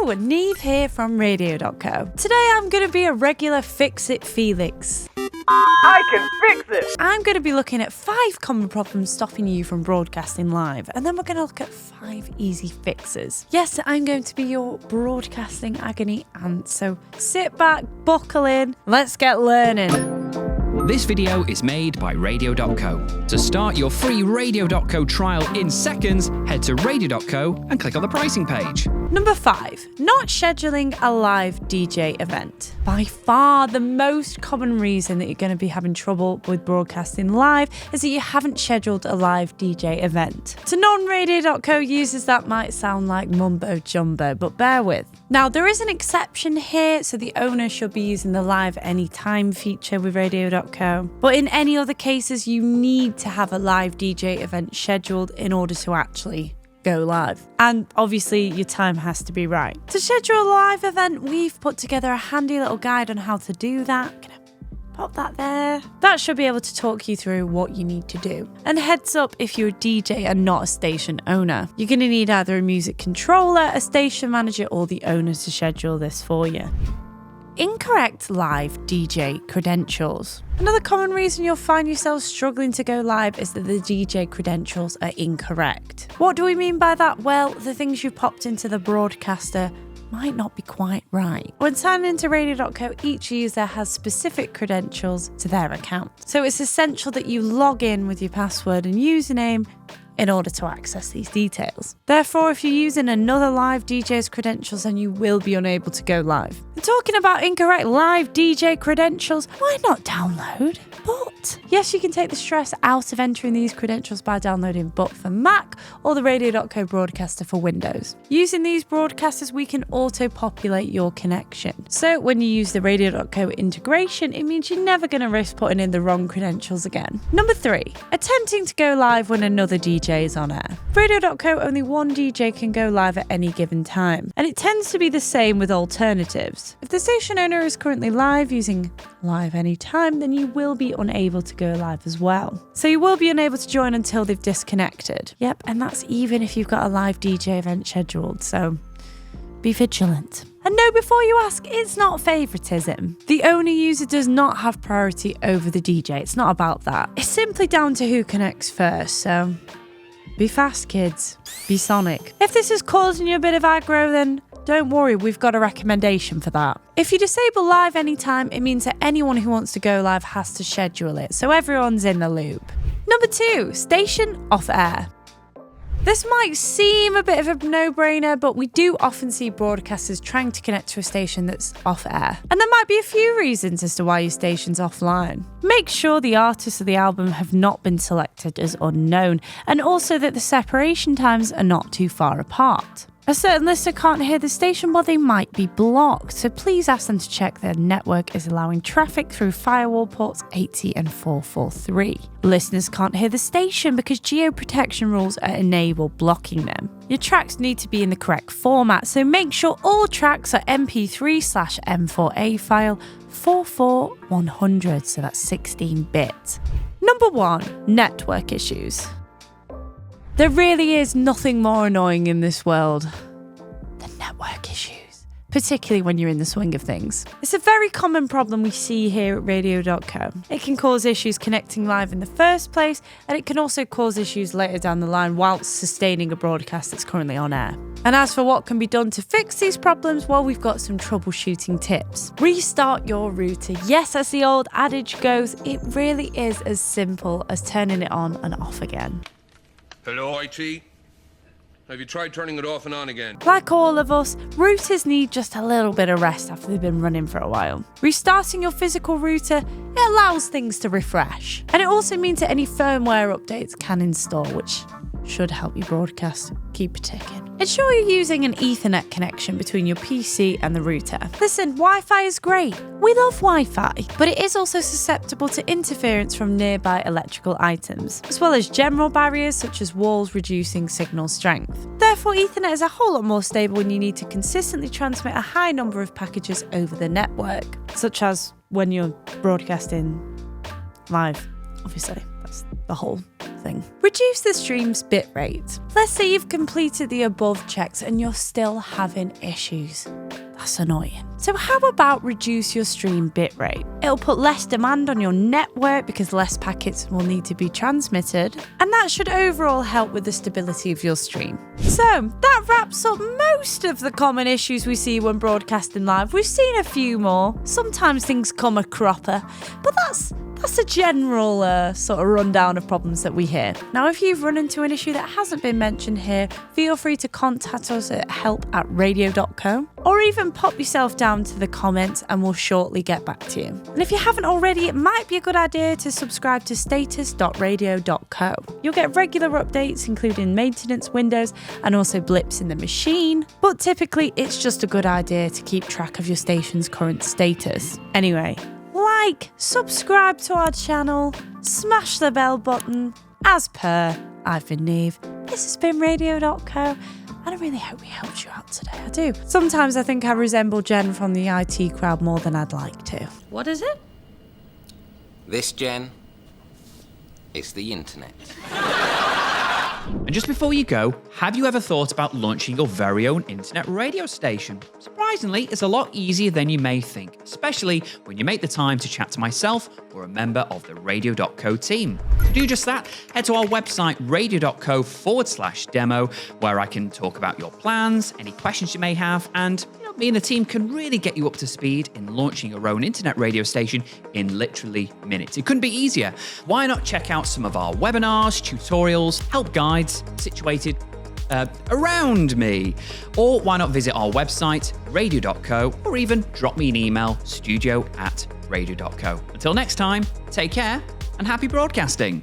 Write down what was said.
Hello, Neve here from Radio.co. Today I'm going to be a regular Fix-It Felix. I can fix it! I'm going to be looking at 5 common problems stopping you from broadcasting live, and then we're going to look at 5 easy fixes. Yes, I'm going to be your broadcasting agony aunt, so sit back, buckle in, let's get learning. This video is made by Radio.co. To start your free Radio.co trial in seconds, head to Radio.co and click on the pricing page. Number 5, not scheduling a live DJ event. By far the most common reason that you're going to be having trouble with broadcasting live is that you haven't scheduled a live DJ event. To non-Radio.co users, that might sound like mumbo jumbo, but bear with. Now, there is an exception here, so the owner should be using the live anytime feature with Radio.co. But in any other cases, you need to have a live DJ event scheduled in order to actually go live. And obviously your time has to be right. To schedule a live event, we've put together a handy little guide on how to do that. Gonna pop that there. That should be able to talk you through what you need to do. And heads up, if you're a DJ and not a station owner, you're going to need either a music controller, a station manager, or the owner to schedule this for you. Incorrect live DJ credentials. Another common reason you'll find yourself struggling to go live is that the DJ credentials are incorrect. What do we mean by that? Well, the things you popped into the broadcaster might not be quite right. When signing into Radio.co, each user has specific credentials to their account. So it's essential that you log in with your password and username in order to access these details. Therefore, if you're using another live DJ's credentials, then you will be unable to go live. And talking about incorrect live DJ credentials, why not download But? Yes, you can take the stress out of entering these credentials by downloading But for Mac or the Radio.co broadcaster for Windows. Using these broadcasters, we can auto-populate your connection. So when you use the Radio.co integration, it means you're never going to risk putting in the wrong credentials again. Number 3, attempting to go live when another DJ is on air. Radio.co, only one DJ can go live at any given time, and it tends to be the same with alternatives. If the station owner is currently live using Live Anytime, then you will be unable to go live as well. So you will be unable to join until they've disconnected. Yep, and that's even if you've got a live DJ event scheduled, so be vigilant. And no, before you ask, it's not favoritism. The owner user does not have priority over the DJ. It's not about that. It's simply down to who connects first, so be fast, kids. Be sonic. If this is causing you a bit of aggro, then don't worry, we've got a recommendation for that. If you disable Live Anytime, it means that anyone who wants to go live has to schedule it, so everyone's in the loop. Number 2, station off air. This might seem a bit of a no-brainer, but we do often see broadcasters trying to connect to a station that's off air. And there might be a few reasons as to why your station's offline. Make sure the artist or the album have not been selected as unknown, and also that the separation times are not too far apart. A certain listener can't hear the station, well, they might be blocked, so please ask them to check their network is allowing traffic through firewall ports 80 and 443. Listeners can't hear the station because geoprotection rules enable blocking them. Your tracks need to be in the correct format, so make sure all tracks are MP3/M4A file 44100, so that's 16-bit. Number 1, network issues. There really is nothing more annoying in this world than network issues, particularly when you're in the swing of things. It's a very common problem we see here at Radio.co. It can cause issues connecting live in the first place, and it can also cause issues later down the line whilst sustaining a broadcast that's currently on air. And as for what can be done to fix these problems, well, we've got some troubleshooting tips. Restart your router. Yes, as the old adage goes, it really is as simple as turning it on and off again. Hello, IT? Have you tried turning it off and on again? Like all of us, routers need just a little bit of rest after they've been running for a while. Restarting your physical router, it allows things to refresh. And it also means that any firmware updates can install, which should help your broadcast keep ticking. Ensure you're using an Ethernet connection between your PC and the router. Listen, Wi-Fi is great. We love Wi-Fi, but it is also susceptible to interference from nearby electrical items, as well as general barriers such as walls reducing signal strength. Therefore, Ethernet is a whole lot more stable when you need to consistently transmit a high number of packages over the network, such as when you're broadcasting live, obviously. That's the whole thing. Reduce the stream's bitrate. Let's say you've completed the above checks and you're still having issues. That's annoying. So how about reduce your stream bitrate? It'll put less demand on your network because less packets will need to be transmitted, and that should overall help with the stability of your stream. So that wraps up most of the common issues we see when broadcasting live. We've seen a few more. Sometimes things come a cropper, but that's a general sort of rundown of problems that we hear. Now, if you've run into an issue that hasn't been mentioned here, feel free to contact us at help@radio.co, or even pop yourself down to the comments and we'll shortly get back to you. And if you haven't already, it might be a good idea to subscribe to status.radio.co. You'll get regular updates, including maintenance windows and also blips in the machine, but typically it's just a good idea to keep track of your station's current status. Anyway, like, subscribe to our channel, smash the bell button. As per, I've been Neve. This has been Radio.co, and I really hope we helped you out today. I do. Sometimes I think I resemble Jen from the IT crowd more than I'd like to. What is it? This, Jen, is the internet. And just before you go, have you ever thought about launching your very own internet radio station? Surprisingly, it's a lot easier than you may think, especially when you make the time to chat to myself or a member of the Radio.co team. To do just that, head to our website, radio.co/demo, where I can talk about your plans, any questions you may have, and me and the team can really get you up to speed in launching your own internet radio station in literally minutes. It couldn't be easier. Why not check out some of our webinars, tutorials, help guides situated around me? Or why not visit our website, radio.co, or even drop me an email, studio@radio.co. Until next time, take care and happy broadcasting.